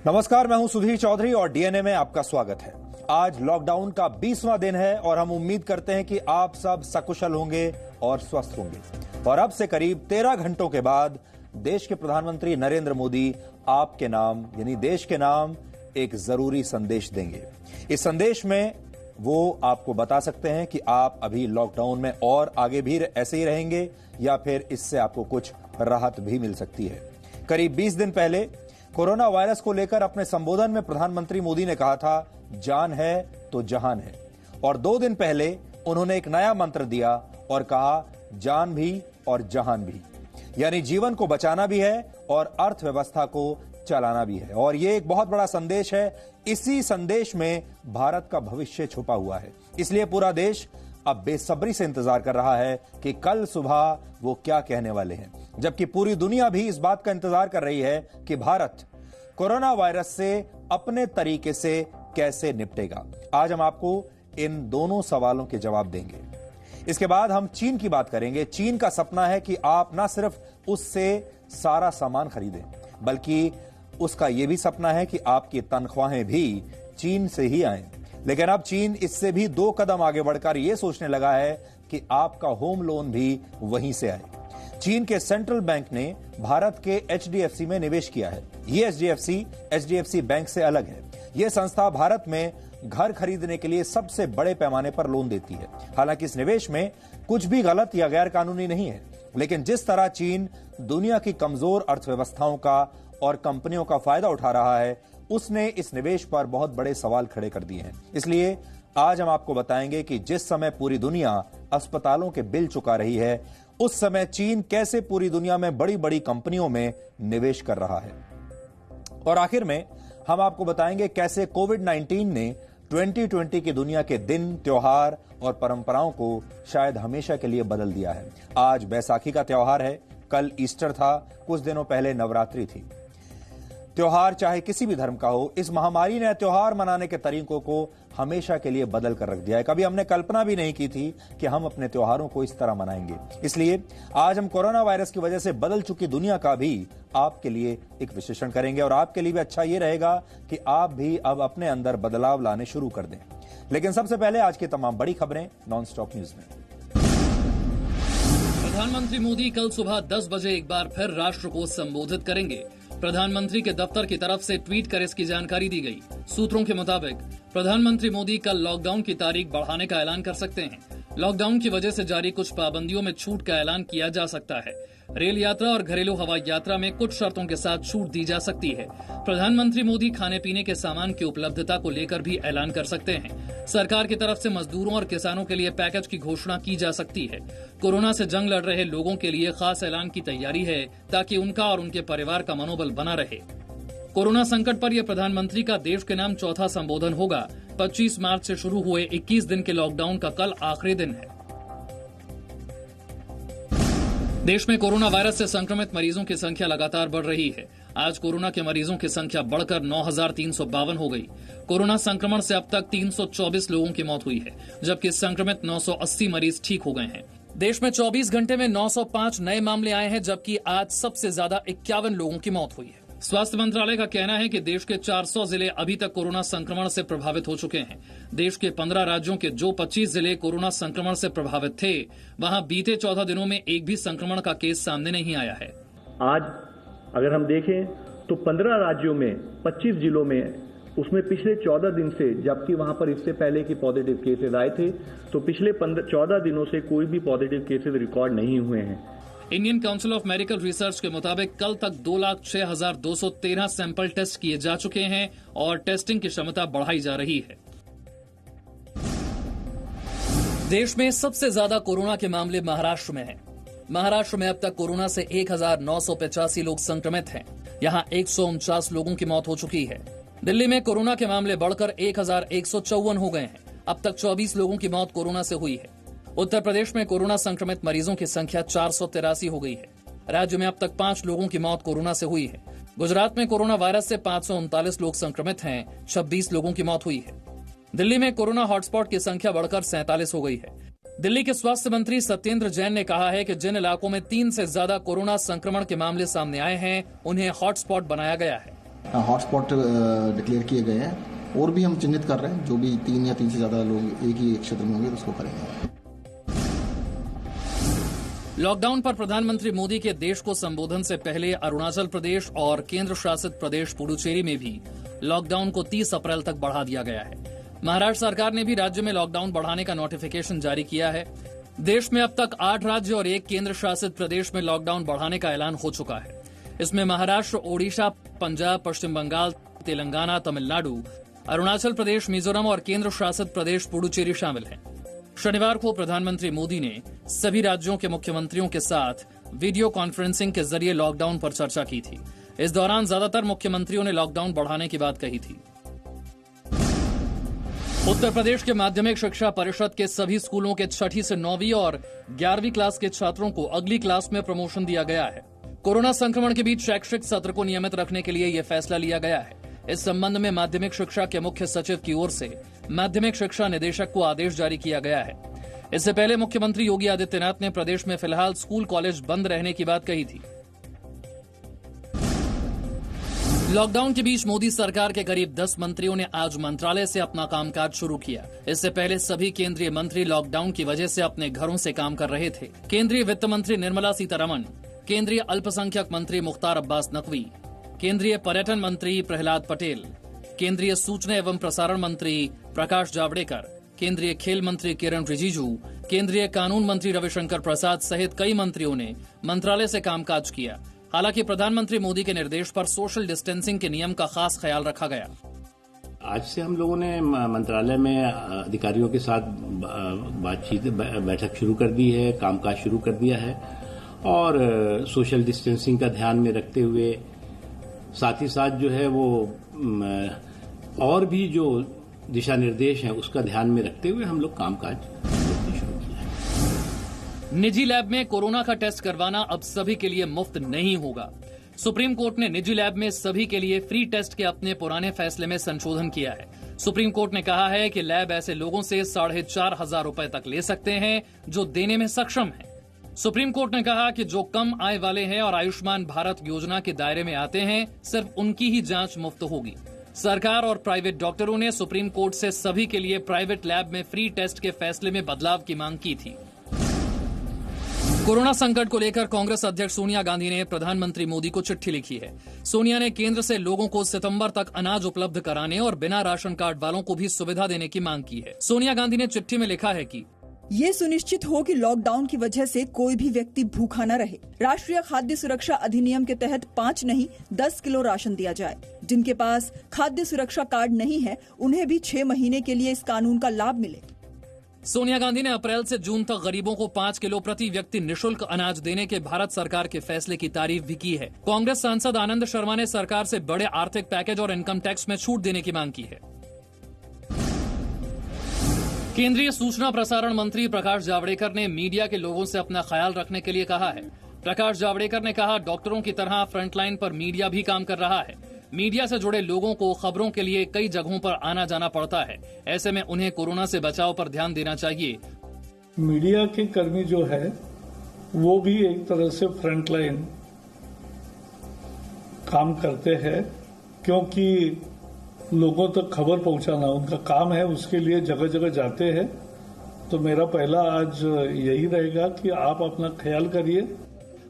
नमस्कार, मैं हूं सुधीर चौधरी और डीएनए में आपका स्वागत है। आज लॉकडाउन का 20वां दिन है और हम उम्मीद करते हैं कि आप सब सकुशल होंगे और स्वस्थ होंगे। और अब से करीब 13 घंटों के बाद देश के प्रधानमंत्री नरेंद्र मोदी आपके नाम यानी देश के नाम एक जरूरी संदेश देंगे। इस संदेश में वो आपको बता सकते हैं कि आप अभी लॉकडाउन में और आगे भी ऐसे ही रहेंगे या फिर इससे आपको कुछ राहत भी मिल सकती है। करीब 20 दिन पहले कोरोना वायरस को लेकर अपने संबोधन में प्रधानमंत्री मोदी ने कहा था, जान है तो जहान है। और 2 दिन पहले उन्होंने एक नया मंत्र दिया और कहा, जान भी और जहान भी, यानी जीवन को बचाना भी है और अर्थव्यवस्था को चलाना भी है। और ये एक बहुत बड़ा संदेश है। इसी संदेश में भारत का भविष्य छुपा हुआ है। इसलिए पूरा देश अब बेसब्री से इंतजार कर रहा है कि कल सुबह वो क्या कहने वाले हैं, जबकि पूरी दुनिया भी इस बात का इंतजार कर रही है कि भारत कोरोना वायरस से अपने तरीके से कैसे निपटेगा। आज हम आपको इन दोनों सवालों के जवाब देंगे। इसके बाद हम चीन की बात करेंगे। चीन का सपना है कि आप ना सिर्फ उससे सारा सामान खरीदें, बल्कि उसका यह भी सपना है कि आपकी तनख्वाहें भी चीन से ही आएं। लेकिन अब चीन इससे भी 2 कदम आगे बढ़कर यह सोचने लगा है कि आपका होम लोन भी वहीं से आए। चीन के सेंट्रल बैंक ने भारत के एचडीएफसी में निवेश किया है। यह एचडीएफसी बैंक से अलग है। यह संस्था भारत में घर खरीदने के लिए सबसे बड़े पैमाने पर लोन देती है। हालांकि इस निवेश में कुछ भी गलत या गैर कानूनी नहीं है, लेकिन जिस तरह चीन दुनिया की कमजोर अर्थव्यवस्थाओं का और कंपनियों का फायदा उठा रहा है, उसने इस निवेश पर बहुत बड़े सवाल खड़े कर दिए हैं। इसलिए आज हम आपको बताएंगे कि जिस समय पूरी दुनिया अस्पतालों के बिल चुका रही है, उस समय चीन कैसे पूरी दुनिया में बड़ी बड़ी कंपनियों में निवेश कर रहा है। और आखिर में हम आपको बताएंगे कैसे कोविड-19 ने 2020 की दुनिया के दिन, त्योहार और परंपराओं को शायद हमेशा के लिए बदल दिया है। आज बैसाखी का त्योहार है, कल ईस्टर था, कुछ दिनों पहले नवरात्रि थी। त्योहार चाहे किसी भी धर्म का हो, इस महामारी ने त्योहार मनाने के तरीकों को हमेशा के लिए बदल कर रख दिया है। कभी हमने कल्पना भी नहीं की थी कि हम अपने त्योहारों को इस तरह मनाएंगे। इसलिए आज हम कोरोना वायरस की वजह से बदल चुकी दुनिया का भी आपके लिए एक विश्लेषण करेंगे। और आपके लिए भी अच्छा यह रहेगा कि आप भी अब अपने अंदर बदलाव लाने शुरू कर दें। लेकिन सबसे पहले आज की तमाम बड़ी खबरें नॉनस्टॉप न्यूज में। प्रधानमंत्री मोदी कल सुबह 10 बजे एक बार फिर राष्ट्र को संबोधित करेंगे। प्रधानमंत्री के दफ्तर की तरफ से ट्वीट कर इसकी जानकारी दी गई। सूत्रों के मुताबिक प्रधानमंत्री मोदी कल लॉकडाउन की तारीख बढ़ाने का ऐलान कर सकते हैं। लॉकडाउन की वजह से जारी कुछ पाबंदियों में छूट का ऐलान किया जा सकता है। रेल यात्रा और घरेलू हवाई यात्रा में कुछ शर्तों के साथ छूट दी जा सकती है। प्रधानमंत्री मोदी खाने पीने के सामान की उपलब्धता को लेकर भी ऐलान कर सकते हैं। सरकार की तरफ से मजदूरों और किसानों के लिए पैकेज की घोषणा की जा सकती है। कोरोना से जंग लड़ रहे लोगों के लिए खास ऐलान की तैयारी है, ताकि उनका और उनके परिवार का मनोबल बना रहे। कोरोना संकट पर यह प्रधानमंत्री का देश के नाम चौथा संबोधन होगा। 25 मार्च से शुरू हुए 21 दिन के लॉकडाउन का कल आखिरी दिन है। देश में कोरोना वायरस से संक्रमित मरीजों की संख्या लगातार बढ़ रही है। आज कोरोना के मरीजों की संख्या बढ़कर 9,352 हो गई। कोरोना संक्रमण से अब तक 324 लोगों की मौत हुई है, जबकि संक्रमित 980 मरीज ठीक हो गए हैं। देश में 24 घंटे में 905 नए मामले आए हैं, जबकि आज सबसे ज्यादा 51 लोगों की मौत हुई है। स्वास्थ्य मंत्रालय का कहना है कि देश के 400 जिले अभी तक कोरोना संक्रमण से प्रभावित हो चुके हैं। देश के 15 राज्यों के जो 25 जिले कोरोना संक्रमण से प्रभावित थे, वहां बीते 14 दिनों में एक भी संक्रमण का केस सामने नहीं आया है। आज अगर हम देखें तो 15 राज्यों में 25 जिलों में, उसमें पिछले 14 दिन से, जबकि वहां पर इससे पहले की पॉजिटिव केसेज आए थे, तो पिछले 14 दिनों से कोई भी पॉजिटिव केसेज रिकॉर्ड नहीं हुए हैं। Indian council of medical research के मुताबिक कल तक 2,06,213 सैंपल टेस्ट किए जा चुके हैं और टेस्टिंग की क्षमता बढ़ाई जा रही है। देश में सबसे ज्यादा कोरोना के मामले महाराष्ट्र में हैं। महाराष्ट्र में अब तक कोरोना से 1,985 लोग संक्रमित हैं। यहां 149 लोगों की मौत हो चुकी है। दिल्ली में कोरोना के मामले बढ़कर 1,154 हो गए हैं। अब तक 24 लोगों की मौत कोरोना से हुई है। उत्तर प्रदेश में कोरोना संक्रमित मरीजों की संख्या 483 हो गई है। राज्य में अब तक 5 लोगों की मौत कोरोना से हुई है। गुजरात में कोरोना वायरस से 539 लोग संक्रमित हैं, 26 लोगों की मौत हुई है। दिल्ली में कोरोना हॉटस्पॉट की संख्या बढ़कर 47 हो गई है। दिल्ली के स्वास्थ्य मंत्री सत्येंद्र जैन ने कहा है कि जिन इलाकों में 3 से ज्यादा कोरोना संक्रमण के मामले सामने आए हैं, उन्हें हॉटस्पॉट बनाया गया है। हॉटस्पॉट डिक्लेयर किए गए हैं और भी हम चिन्हित कर रहे हैं। जो भी 3 या 3 से ज़्यादा लोग एक ही क्षेत्र में होंगे तो उसको करेंगे। लॉकडाउन पर प्रधानमंत्री मोदी के देश को संबोधन से पहले अरुणाचल प्रदेश और केंद्र शासित प्रदेश पुडुचेरी में भी लॉकडाउन को 30 अप्रैल तक बढ़ा दिया गया है। महाराष्ट्र सरकार ने भी राज्य में लॉकडाउन बढ़ाने का नोटिफिकेशन जारी किया है। देश में अब तक 8 राज्य और 1 केंद्र शासित प्रदेश में लॉकडाउन बढ़ाने का ऐलान हो चुका है। इसमें महाराष्ट्र, ओडिशा, पंजाब, पश्चिम बंगाल, तेलंगाना, तमिलनाडु, अरुणाचल प्रदेश, मिजोरम और केंद्र शासित प्रदेश पुडुचेरी शामिल हैं। शनिवार को प्रधानमंत्री मोदी ने सभी राज्यों के मुख्यमंत्रियों के साथ वीडियो कॉन्फ्रेंसिंग के जरिए लॉकडाउन पर चर्चा की थी। इस दौरान ज्यादातर मुख्यमंत्रियों ने लॉकडाउन बढ़ाने की बात कही थी। उत्तर प्रदेश के माध्यमिक शिक्षा परिषद के सभी स्कूलों के 6ठी से 9वीं और 11वीं क्लास के छात्रों को अगली क्लास में प्रमोशन दिया गया है। कोरोना संक्रमण के बीच शैक्षिक सत्र को नियमित रखने के लिए यह फैसला लिया गया है। इस संबंध में माध्यमिक शिक्षा के मुख्य सचिव की ओर से माध्यमिक शिक्षा निदेशक को आदेश जारी किया गया है। इससे पहले मुख्यमंत्री योगी आदित्यनाथ ने प्रदेश में फिलहाल स्कूल कॉलेज बंद रहने की बात कही थी। लॉकडाउन के बीच मोदी सरकार के करीब 10 मंत्रियों ने आज मंत्रालय से अपना कामकाज शुरू किया। इससे पहले सभी केंद्रीय मंत्री लॉकडाउन की वजह से अपने घरों से काम कर रहे थे। केंद्रीय वित्त मंत्री निर्मला सीतारमण, केंद्रीय अल्पसंख्यक मंत्री मुख्तार अब्बास नकवी, केंद्रीय पर्यटन मंत्री प्रहलाद पटेल, केंद्रीय सूचना एवं प्रसारण मंत्री प्रकाश जावड़ेकर, केंद्रीय खेल मंत्री किरण रिजिजू, केंद्रीय कानून मंत्री रविशंकर प्रसाद सहित कई मंत्रियों ने मंत्रालय से कामकाज किया। हालांकि प्रधानमंत्री मोदी के निर्देश पर सोशल डिस्टेंसिंग के नियम का खास ख्याल रखा गया। आज से हम लोगों ने मंत्रालय में अधिकारियों के साथ बैठक शुरू कर दी है, कामकाज शुरू कर दिया है और सोशल डिस्टेंसिंग का ध्यान में रखते हुए साथ ही साथ जो है वो और भी जो दिशा निर्देश हैं उसका ध्यान में रखते हुए हम लोग कामकाज शुरू किया है। निजी लैब में कोरोना का टेस्ट करवाना अब सभी के लिए मुफ्त नहीं होगा। सुप्रीम कोर्ट ने निजी लैब में सभी के लिए फ्री टेस्ट के अपने पुराने फैसले में संशोधन किया है। सुप्रीम कोर्ट ने कहा है कि लैब ऐसे लोगों से 4,500 रुपए तक ले सकते हैं जो देने में सक्षम हैं। सुप्रीम कोर्ट ने कहा कि जो कम आय वाले हैं और आयुष्मान भारत योजना के दायरे में आते हैं, सिर्फ उनकी ही जांच मुफ्त होगी। सरकार और प्राइवेट डॉक्टरों ने सुप्रीम कोर्ट से सभी के लिए प्राइवेट लैब में फ्री टेस्ट के फैसले में बदलाव की मांग की थी। कोरोना संकट को लेकर कांग्रेस अध्यक्ष सोनिया गांधी ने प्रधानमंत्री मोदी को चिट्ठी लिखी है। सोनिया ने केंद्र से लोगों को सितंबर तक अनाज उपलब्ध कराने और बिना राशन कार्ड वालों को भी सुविधा देने की मांग की है। सोनिया गांधी ने चिट्ठी में लिखा है कि ये सुनिश्चित हो कि लॉकडाउन की वजह से कोई भी व्यक्ति भूखा न रहे। राष्ट्रीय खाद्य सुरक्षा अधिनियम के तहत 5 नहीं 10 किलो राशन दिया जाए। जिनके पास खाद्य सुरक्षा कार्ड नहीं है उन्हें भी 6 महीने के लिए इस कानून का लाभ मिले। सोनिया गांधी ने अप्रैल से जून तक गरीबों को 5 किलो प्रति व्यक्ति निःशुल्क अनाज देने के भारत सरकार के फैसले की तारीफ भी की है। कांग्रेस सांसद आनंद शर्मा ने सरकार से बड़े आर्थिक पैकेज और इनकम टैक्स में छूट देने की मांग की है। केंद्रीय सूचना प्रसारण मंत्री प्रकाश जावड़ेकर ने मीडिया के लोगों से अपना ख्याल रखने के लिए कहा है। प्रकाश जावड़ेकर ने कहा, डॉक्टरों की तरह फ्रंटलाइन पर मीडिया भी काम कर रहा है। मीडिया से जुड़े लोगों को खबरों के लिए कई जगहों पर आना जाना पड़ता है। ऐसे में उन्हें कोरोना से बचाव पर ध्यान देना चाहिए। मीडिया के कर्मी जो है वो भी एक तरह से फ्रंटलाइन काम करते हैं, क्योंकि लोगों तक खबर पहुंचाना उनका काम है। उसके लिए जगह जगह जाते हैं। तो मेरा पहला आज यही रहेगा कि आप अपना ख्याल करिए।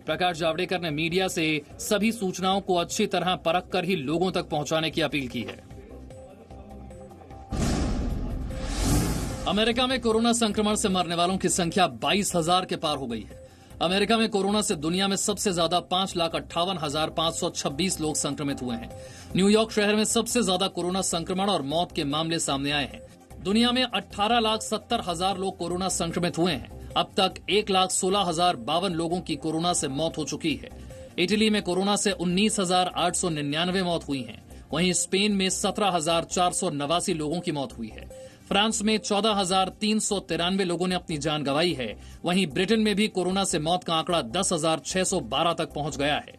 प्रकाश जावड़ेकर ने मीडिया से सभी सूचनाओं को अच्छी तरह परख कर ही लोगों तक पहुंचाने की अपील की है। अमेरिका में कोरोना संक्रमण से मरने वालों की संख्या 22,000 के पार हो गई है। अमेरिका में कोरोना से दुनिया में सबसे ज्यादा 5,58,526 लोग संक्रमित हुए हैं। न्यूयॉर्क शहर में सबसे ज्यादा कोरोना संक्रमण और मौत के मामले सामने आए हैं। दुनिया में 18,70,000 लोग कोरोना संक्रमित हुए हैं। अब तक 1,16,052 लोगों की कोरोना से मौत हो चुकी है। इटली में कोरोना से 19,899 मौत हुई है। वहीं स्पेन में 17,489 लोगों की मौत हुई है। फ्रांस में 14,393 लोगों ने अपनी जान गंवाई है। वहीं ब्रिटेन में भी कोरोना से मौत का आंकड़ा 10,612 तक पहुंच गया है।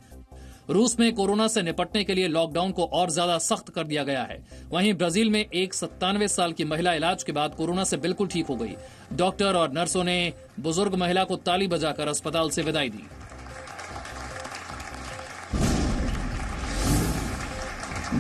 रूस में कोरोना से निपटने के लिए लॉकडाउन को और ज्यादा सख्त कर दिया गया है। वहीं ब्राजील में एक 97 साल की महिला इलाज के बाद कोरोना से बिल्कुल ठीक हो गई। डॉक्टर और नर्सों ने बुजुर्ग महिला को ताली बजाकर अस्पताल से विदाई दी।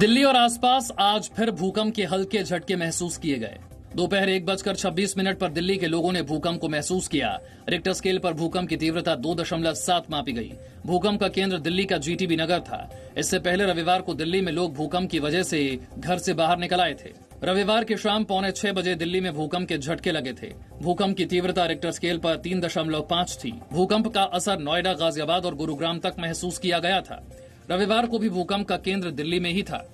दिल्ली और आसपास आज फिर भूकंप के हल्के झटके महसूस किए गए। दोपहर 1:26 पर दिल्ली के लोगों ने भूकंप को महसूस किया। रिक्टर स्केल पर भूकंप की तीव्रता 2.7 मापी गई। भूकंप का केंद्र दिल्ली का जीटीबी नगर था। इससे पहले रविवार को दिल्ली में लोग भूकंप की वजह से घर से बाहर निकल आए थे। रविवार की शाम 5:45 बजे दिल्ली में भूकंप के झटके लगे थे। भूकंप की तीव्रता रिक्टर स्केल पर 3.5 थी। भूकंप का असर नोएडा, गाजियाबाद और गुरुग्राम तक महसूस किया गया था। रविवार को भी भूकंप का केंद्र दिल्ली में ही था।